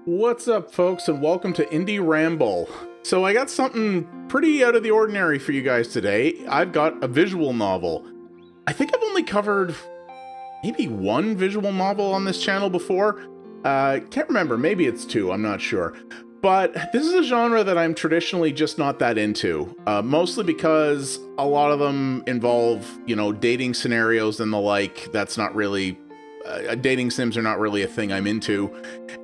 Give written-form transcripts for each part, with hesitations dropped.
What's up, folks, and welcome to Indie Ramble. So I got something pretty out of the ordinary for you guys today. I've got a visual novel. I think I've only covered maybe one visual novel on this channel before. Can't remember, maybe it's two, I'm not sure. But this is a genre that I'm traditionally just not that into, mostly because a lot of them involve, dating scenarios and the like. That's not really... dating sims are not really a thing I'm into,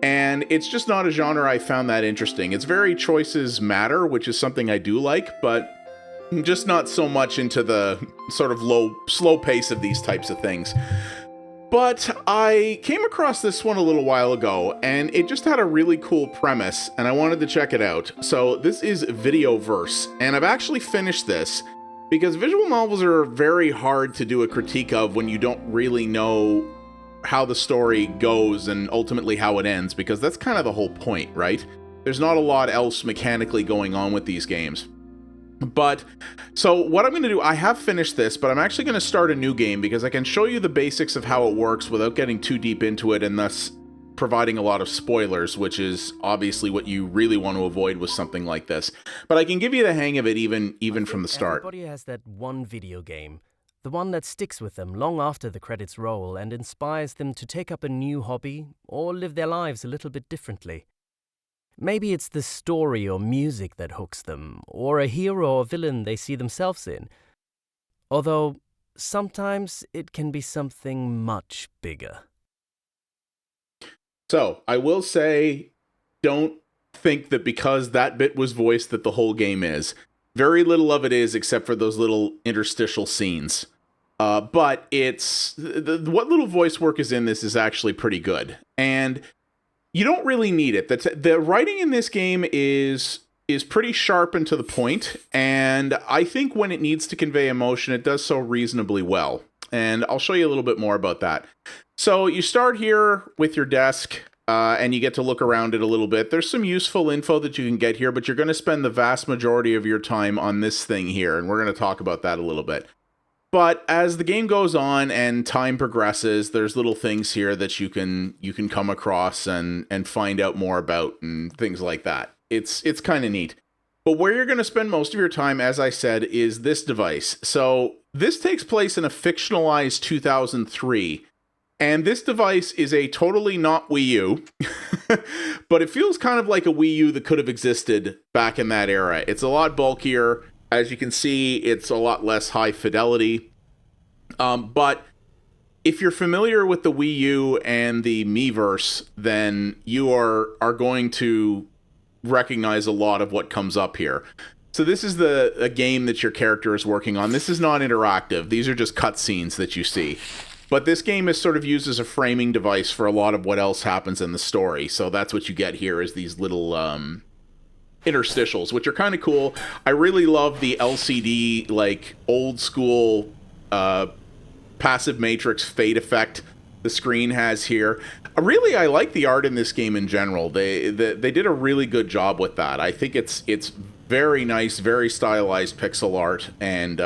and it's just not a genre I found that interesting. It's very choices matter, which is something I do like, but I'm just not so much into the sort of slow pace of these types of things. But I came across this one a little while ago, and it just had a really cool premise, and I wanted to check it out. So this is VIDEOVERSE, and I've actually finished this, because visual novels are very hard to do a critique of when you don't really know how the story goes and ultimately how it ends, because that's kind of the whole point, right? There's not a lot else mechanically going on with these games. But, so what I'm going to do, I have finished this, but I'm actually going to start a new game because I can show you the basics of how it works without getting too deep into it and thus providing a lot of spoilers, which is obviously what you really want to avoid with something like this. But I can give you the hang of it even from the start. Everybody has that one video game. The one that sticks with them long after the credits roll and inspires them to take up a new hobby or live their lives a little bit differently. Maybe it's the story or music that hooks them, or a hero or villain they see themselves in. Although, sometimes it can be something much bigger. So, I will say, don't think that because that bit was voiced that the whole game is. Very little of it is, except for those little interstitial scenes. But it's what little voice work is in this is actually pretty good, and you don't really need it. The writing in this game is pretty sharp and to the point, and I think when it needs to convey emotion, it does so reasonably well. And I'll show you a little bit more about that. So you start here with your desk, and you get to look around it a little bit. There's some useful info that you can get here, but you're going to spend the vast majority of your time on this thing here, and we're going to talk about that a little bit. But as the game goes on and time progresses, there's little things here that you can come across and find out more about and things like that. It's kind of neat. But where you're going to spend most of your time, as I said, is this device. So this takes place in a fictionalized 2003. And this device is a totally not Wii U, but it feels kind of like a Wii U that could have existed back in that era. It's a lot bulkier. As you can see, it's a lot less high fidelity. But if you're familiar with the Wii U and the Miiverse, then you are going to recognize a lot of what comes up here. So this is a game that your character is working on. This is not interactive. These are just cutscenes that you see. But this game is sort of used as a framing device for a lot of what else happens in the story. So that's what you get here is these little interstitials, which are kind of cool. I really love the LCD, like, old school passive matrix fade effect the screen has here. Really, I like the art in this game in general. They did a really good job with that. I think it's very nice, very stylized pixel art, and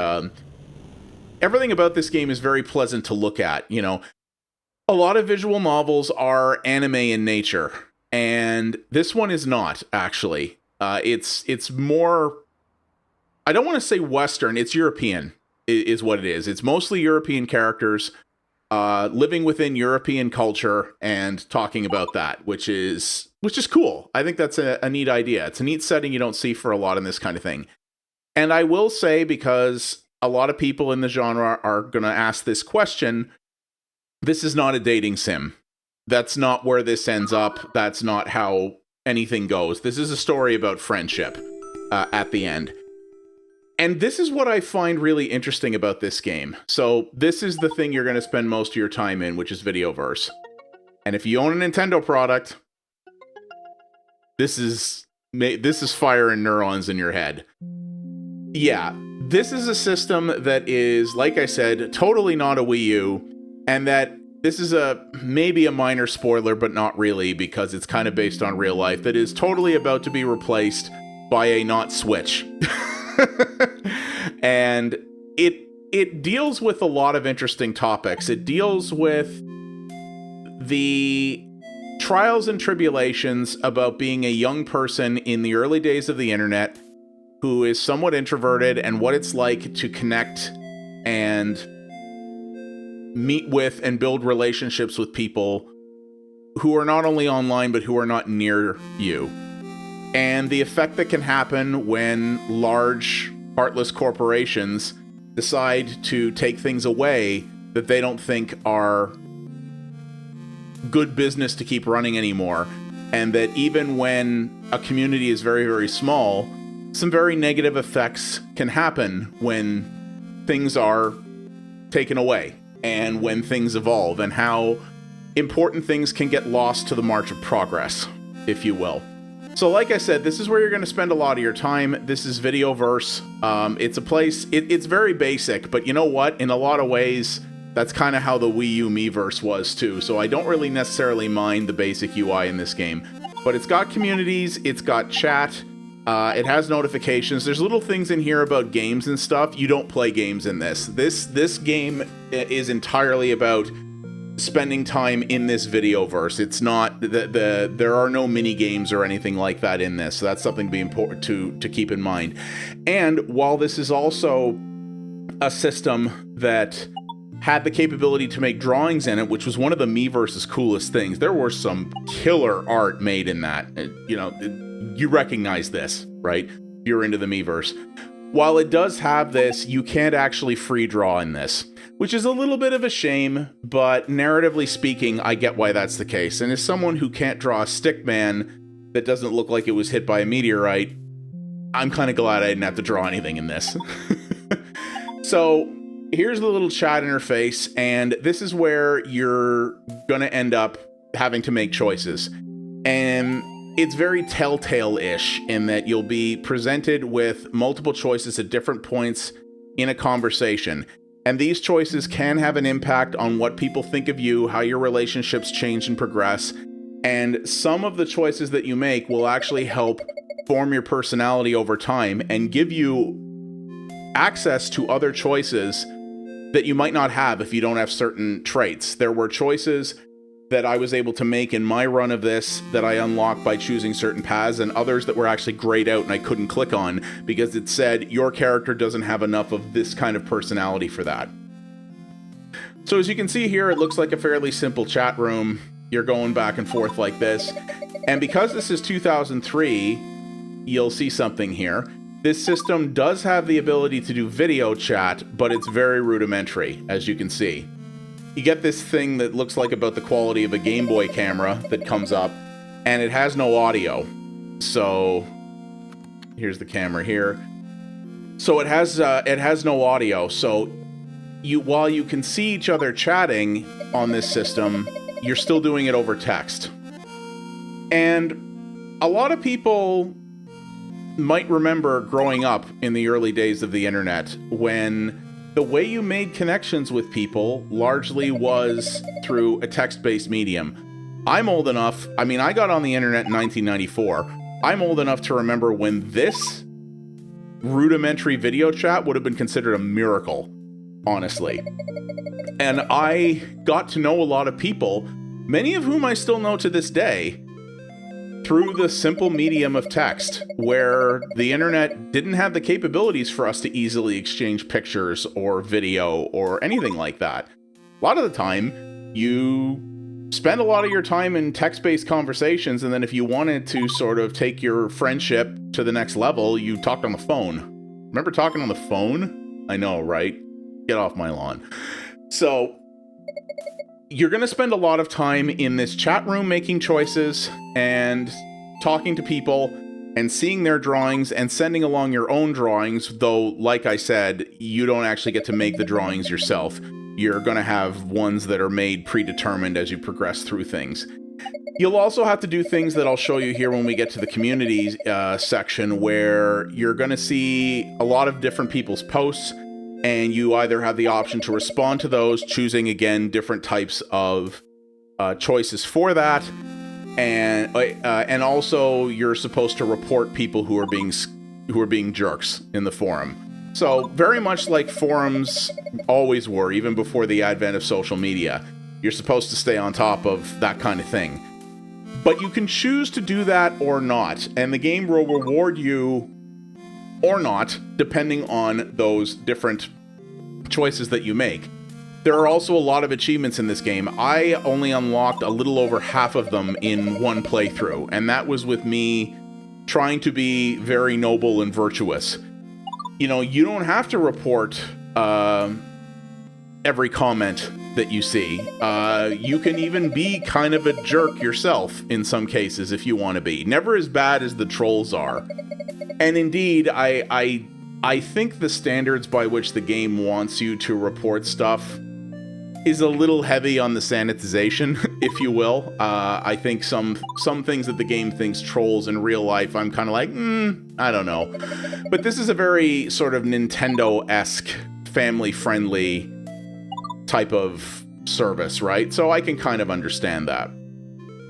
everything about this game is very pleasant to look at. You know, a lot of visual novels are anime in nature, and this one is not, actually. It's more, I don't want to say Western, it's European is what it is. It's mostly European characters living within European culture and talking about that, which is cool. I think that's a neat idea. It's a neat setting you don't see for a lot in this kind of thing. And I will say, because a lot of people in the genre are going to ask this question, this is not a dating sim. That's not where this ends up. That's not how anything goes. This is a story about friendship at the end. And this is what I find really interesting about this game. So this is the thing you're going to spend most of your time in, which is VIDEOVERSE. And if you own a Nintendo product, this is fire and neurons in your head. Yeah, this is a system that is, like I said, totally not a Wii U, and that this is maybe a minor spoiler, but not really, because it's kind of based on real life, that is totally about to be replaced by a not Switch. And it deals with a lot of interesting topics. It deals with the trials and tribulations about being a young person in the early days of the internet who is somewhat introverted, and what it's like to connect and meet with and build relationships with people who are not only online but who are not near you, and the effect that can happen when large, heartless corporations decide to take things away that they don't think are good business to keep running anymore, and that even when a community is very, very small, some very negative effects can happen when things are taken away and when things evolve, and how important things can get lost to the march of progress, if you will. So like I said, this is where you're going to spend a lot of your time. This is Videoverse. It's a place, it's very basic, but you know what? In a lot of ways, that's kind of how the Wii U Miiverse was too. So I don't really necessarily mind the basic UI in this game. But it's got communities, it's got chat, it has notifications. There's little things in here about games and stuff. You don't play games in this. This game is entirely about spending time in this Videoverse. It's not there are no mini games or anything like that in this. So that's something to be important to keep in mind. And while this is also a system that had the capability to make drawings in it, which was one of the Miiverse's coolest things. There were some killer art made in that. You know, you recognize this, right? You're into the Miiverse. While it does have this, you can't actually free draw in this, which is a little bit of a shame, but narratively speaking, I get why that's the case. And as someone who can't draw a stick man that doesn't look like it was hit by a meteorite, I'm kind of glad I didn't have to draw anything in this. So here's the little chat interface, and this is where you're gonna end up having to make choices. And it's very Telltale-ish in that you'll be presented with multiple choices at different points in a conversation. And these choices can have an impact on what people think of you, how your relationships change and progress. And some of the choices that you make will actually help form your personality over time and give you access to other choices that you might not have if you don't have certain traits. There were choices that I was able to make in my run of this that I unlocked by choosing certain paths, and others that were actually grayed out and I couldn't click on because it said your character doesn't have enough of this kind of personality for that. So as you can see here, it looks like a fairly simple chat room. You're going back and forth like this. And because this is 2003, you'll see something here. This system does have the ability to do video chat, but it's very rudimentary, as you can see. You get this thing that looks like about the quality of a Game Boy camera that comes up, and it has no audio. So here's the camera here. So it has no audio. So while you can see each other chatting on this system, you're still doing it over text. And a lot of people might remember growing up in the early days of the internet when the way you made connections with people largely was through a text-based medium. I'm old enough, I mean, I got on the internet in 1994. I'm old enough to remember when this rudimentary video chat would have been considered a miracle, honestly. And I got to know a lot of people, many of whom I still know to this day, through the simple medium of text, where the internet didn't have the capabilities for us to easily exchange pictures or video or anything like that. A lot of the time, you spend a lot of your time in text-based conversations, and then if you wanted to sort of take your friendship to the next level, you talked on the phone. Remember talking on the phone? I know, right? Get off my lawn. So you're going to spend a lot of time in this chat room making choices and talking to people and seeing their drawings and sending along your own drawings, though, like I said, you don't actually get to make the drawings yourself. You're going to have ones that are made predetermined as you progress through things. You'll also have to do things that I'll show you here when we get to the community section, where you're going to see a lot of different people's posts, and you either have the option to respond to those, choosing, again, different types of choices for that, and also you're supposed to report people who are being jerks in the forum. So very much like forums always were, even before the advent of social media, you're supposed to stay on top of that kind of thing. But you can choose to do that or not, and the game will reward you or not, depending on those different choices that you make. There are also a lot of achievements in this game. I only unlocked a little over half of them in one playthrough, and that was with me trying to be very noble and virtuous. You know, you don't have to report every comment that you see. You can even be kind of a jerk yourself in some cases if you want to be. Never as bad as the trolls are. And indeed, I think the standards by which the game wants you to report stuff is a little heavy on the sanitization, if you will. I think some things that the game thinks trolls in real life, I'm kind of like, I don't know. But this is a very sort of Nintendo-esque, family-friendly type of service, right? So I can kind of understand that.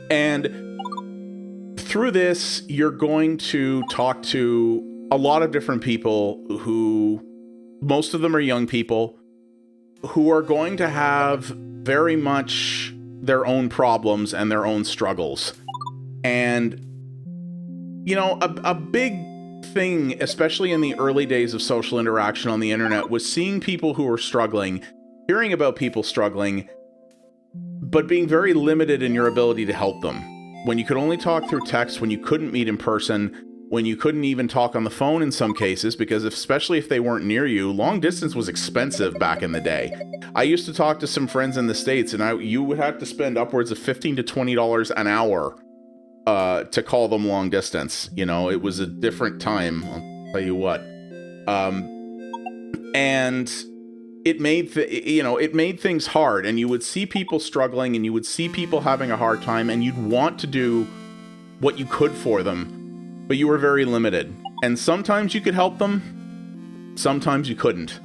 And through this, you're going to talk to a lot of different people who, most of them are young people, who are going to have very much their own problems and their own struggles. And, you know, a big thing, especially in the early days of social interaction on the internet, was seeing people who were struggling, hearing about people struggling, but being very limited in your ability to help them. When you could only talk through text, when you couldn't meet in person, when you couldn't even talk on the phone in some cases, because especially if they weren't near you, long distance was expensive back in the day. I used to talk to some friends in the States, and you would have to spend upwards of $15 to $20 an hour to call them long distance. You know, it was a different time, I'll tell you what. And it made things hard, and you would see people struggling, and you would see people having a hard time, and you'd want to do what you could for them, but you were very limited. And sometimes you could help them, sometimes you couldn't.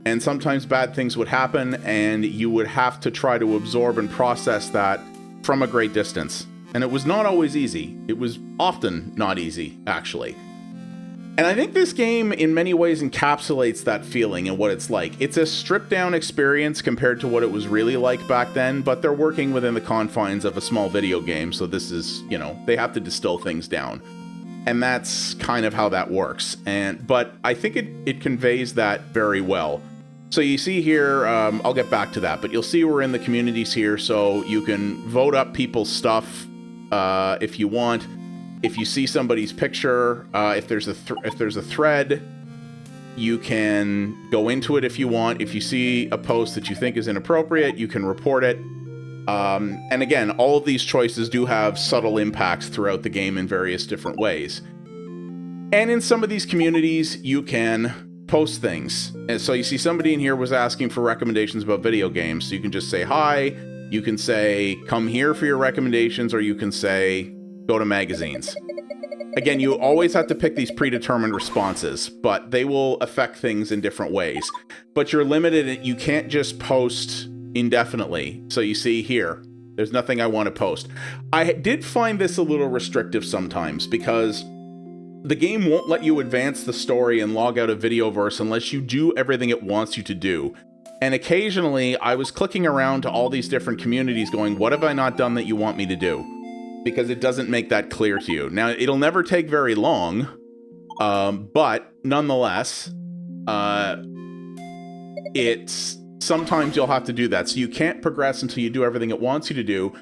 And sometimes bad things would happen, and you would have to try to absorb and process that from a great distance. And it was not always easy. It was often not easy, actually. And I think this game, in many ways, encapsulates that feeling and what it's like. It's a stripped-down experience compared to what it was really like back then, but they're working within the confines of a small video game, so this is, you know, they have to distill things down. And that's kind of how that works. But I think it conveys that very well. So you see here, I'll get back to that, but you'll see we're in the communities here, so you can vote up people's stuff if you want. If you see somebody's picture, if there's a thread, you can go into it if you want. If you see a post that you think is inappropriate, you can report it. And again, all of these choices do have subtle impacts throughout the game in various different ways. And in some of these communities, you can post things. And so you see somebody in here was asking for recommendations about video games. So you can just say hi, you can say come here for your recommendations, or you can say go to magazines. Again, you always have to pick these predetermined responses, but they will affect things in different ways. But you're limited, you can't just post indefinitely. So you see here, there's nothing I want to post. I did find this a little restrictive sometimes, because the game won't let you advance the story and log out of VIDEOVERSE unless you do everything it wants you to do. And occasionally, I was clicking around to all these different communities going, what have I not done that you want me to do? Because it doesn't make that clear to you. Now, it'll never take very long, but nonetheless, sometimes you'll have to do that. So you can't progress until you do everything it wants you to do.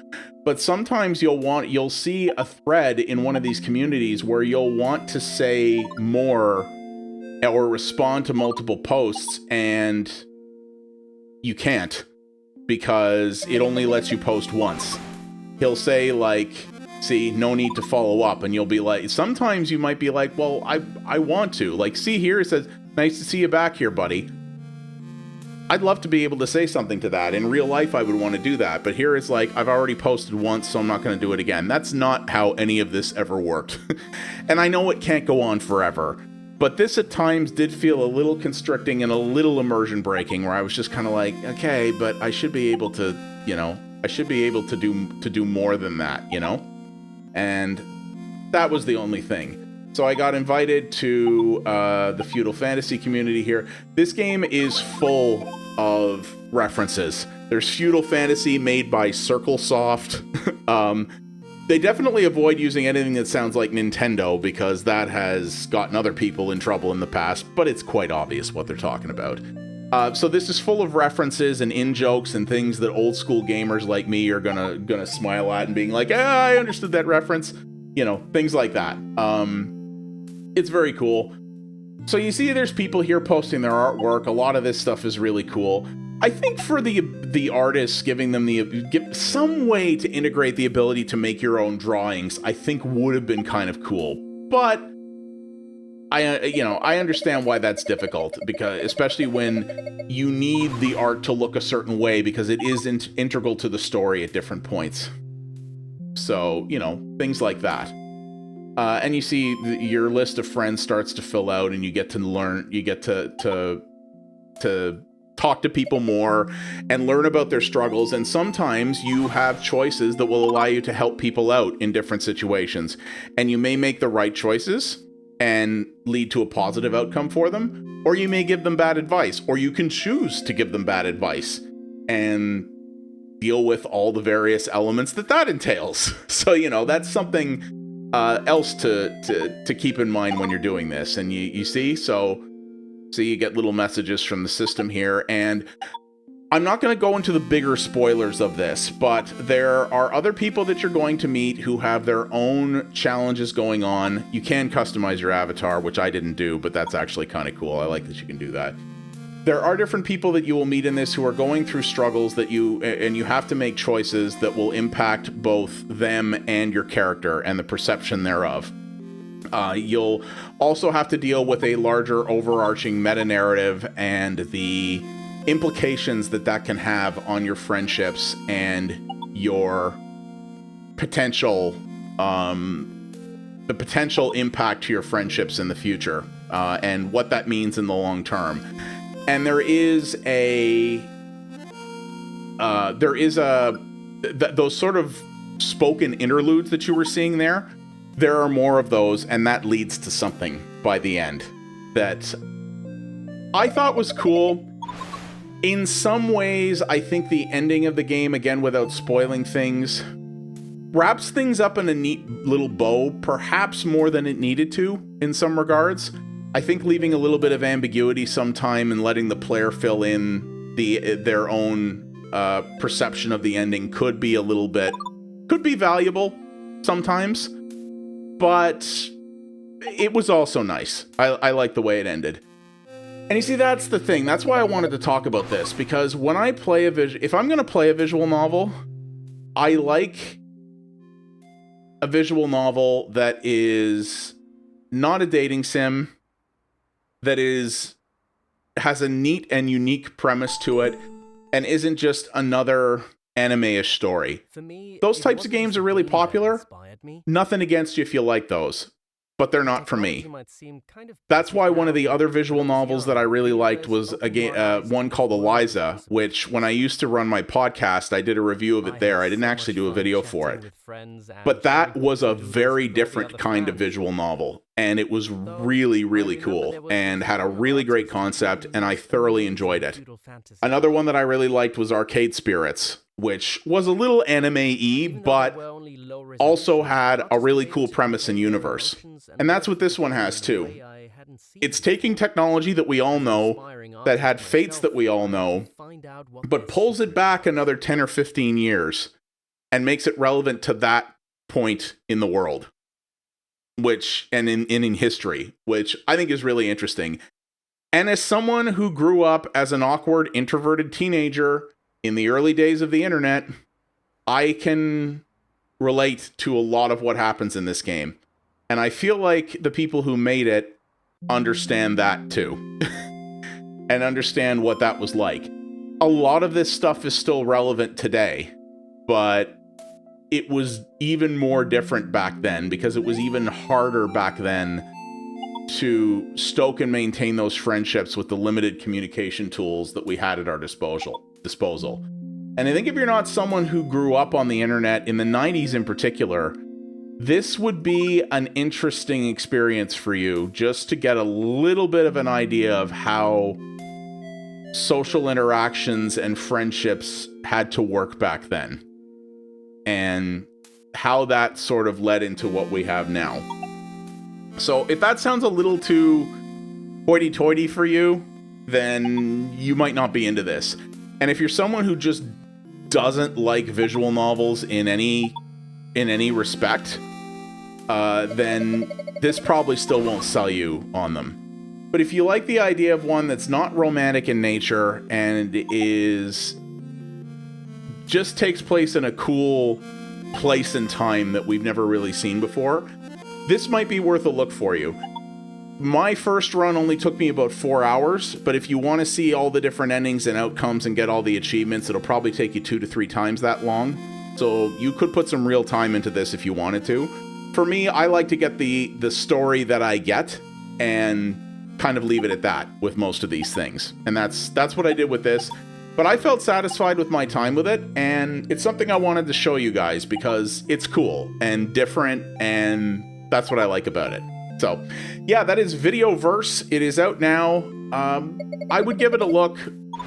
But sometimes you'll see a thread in one of these communities where you'll want to say more or respond to multiple posts, and you can't, because it only lets you post once. He'll say, like, see, no need to follow up, and you'll be like, sometimes you might be like, well, I want to. Like, see here, it says, nice to see you back here, buddy. I'd love to be able to say something to that. In real life, I would want to do that. But here it's like, I've already posted once, so I'm not going to do it again. That's not how any of this ever worked. And I know it can't go on forever. But this at times did feel a little constricting and a little immersion breaking, where I was just kind of like, okay, but I should be able to, you know, I should be able to do more than that, you know? And that was the only thing. So I got invited to the feudal fantasy community here. This game is full of references. There's feudal fantasy made by Circlesoft. They definitely avoid using anything that sounds like Nintendo because that has gotten other people in trouble in the past, but it's quite obvious what they're talking about. So this is full of references and in-jokes and things that old school gamers like me are gonna smile at and being like, I understood that reference. You know, things like that. It's very cool. So you see there's people here posting their artwork. A lot of this stuff is really cool. I think for the artists, giving them some way to integrate the ability to make your own drawings, I think would have been kind of cool. But I understand why that's difficult, because especially when you need the art to look a certain way because it is integral to the story at different points. So, things like that. And you see your list of friends starts to fill out, and you get to learn, you get to talk to people more and learn about their struggles. And sometimes you have choices that will allow you to help people out in different situations. And you may make the right choices and lead to a positive outcome for them, or you may give them bad advice, or you can choose to give them bad advice and deal with all the various elements that entails. So, that's something else to keep in mind when you're doing this. And you see, so you get little messages from the system here, and I'm not going to go into the bigger spoilers of this, but there are other people that you're going to meet who have their own challenges going on. You can customize your avatar, which I didn't do, but that's actually kind of cool. I like that you can do that. There are different people that you will meet in this who are going through struggles and you have to make choices that will impact both them and your character and the perception thereof. You'll also have to deal with a larger overarching meta-narrative and the implications that can have on your friendships and your potential, the potential impact to your friendships in the future, and what that means in the long term. And there is those sort of spoken interludes that you were seeing there. There are more of those, and that leads to something by the end that I thought was cool. In some ways, I think the ending of the game, again, without spoiling things, wraps things up in a neat little bow, perhaps more than it needed to in some regards. I think leaving a little bit of ambiguity sometime and letting the player fill in their own perception of the ending could be valuable sometimes. But it was also nice. I like the way it ended. And you see, that's the thing. That's why I wanted to talk about this, because when I play if I'm going to play a visual novel, I like a visual novel that is not a dating sim, that has a neat and unique premise to it, and isn't just another anime-ish story. For me, those types of games are really popular. Nothing against you if you like those, but they're not for me. That's why one of the other visual novels that I really liked was one called Eliza, which when I used to run my podcast, I did a review of it there. I didn't actually do a video for it. But that was a very different kind of visual novel, and it was really, really cool and had a really great concept, and I thoroughly enjoyed it. Another one that I really liked was Arcade Spirits, which was a little anime-y, but also had a really cool premise and universe. And that's what this one has too. It's taking technology that we all know, that had fates that we all know, but pulls it back another 10 or 15 years and makes it relevant to that point in the world, and in history, which I think is really interesting. And as someone who grew up as an awkward, introverted teenager in the early days of the internet, I can relate to a lot of what happens in this game. And I feel like the people who made it understand that too. And understand what that was like. A lot of this stuff is still relevant today, but it was even more different back then, because it was even harder back then to stoke and maintain those friendships with the limited communication tools that we had at our disposal. And I think if you're not someone who grew up on the internet in the 90s in particular, this would be an interesting experience for you, just to get a little bit of an idea of how social interactions and friendships had to work back then. And how that sort of led into what we have now. So if that sounds a little too hoity-toity for you, then you might not be into this. And if you're someone who just doesn't like visual novels in any respect, then this probably still won't sell you on them. But if you like the idea of one that's not romantic in nature and just takes place in a cool place and time that we've never really seen before, this might be worth a look for you. My first run only took me about 4 hours, but if you want to see all the different endings and outcomes and get all the achievements, it'll probably take you 2 to 3 times that long. So you could put some real time into this if you wanted to. For me, I like to get the story that I get and kind of leave it at that with most of these things. And that's what I did with this. But I felt satisfied with my time with it, and it's something I wanted to show you guys because it's cool and different, and that's what I like about it. So, yeah, that is VIDEOVERSE. It is out now. I would give it a look,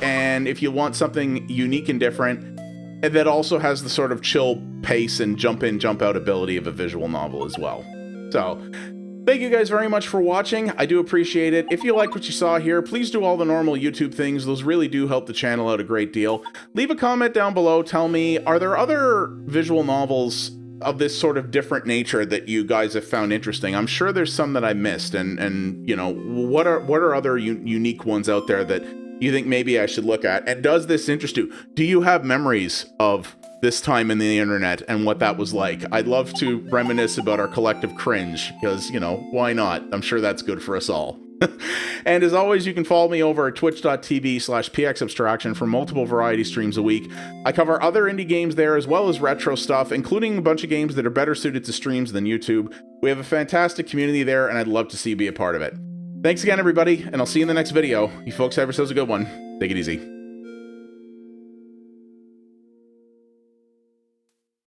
and if you want something unique and different, and that also has the sort of chill pace and jump in, jump out ability of a visual novel as well. So, thank you guys very much for watching. I do appreciate it. If you like what you saw here, please do all the normal YouTube things. Those really do help the channel out a great deal. Leave a comment down below. Tell me, are there other visual novels of this sort of different nature that you guys have found interesting? I'm sure there's some that I missed, and you know, what are other unique ones out there that you think maybe I should look at? And does this interest you? Do you have memories of this time in the internet and what that was like? I'd love to reminisce about our collective cringe, because, you know, why not? I'm sure that's good for us all. And as always, you can follow me over at twitch.tv/pxabstraction for multiple variety streams a week. I cover other indie games there as well as retro stuff, including a bunch of games that are better suited to streams than YouTube. We have a fantastic community there, and I'd love to see you be a part of it. Thanks again, everybody, and I'll see you in the next video. You folks have yourselves a good one. Take it easy.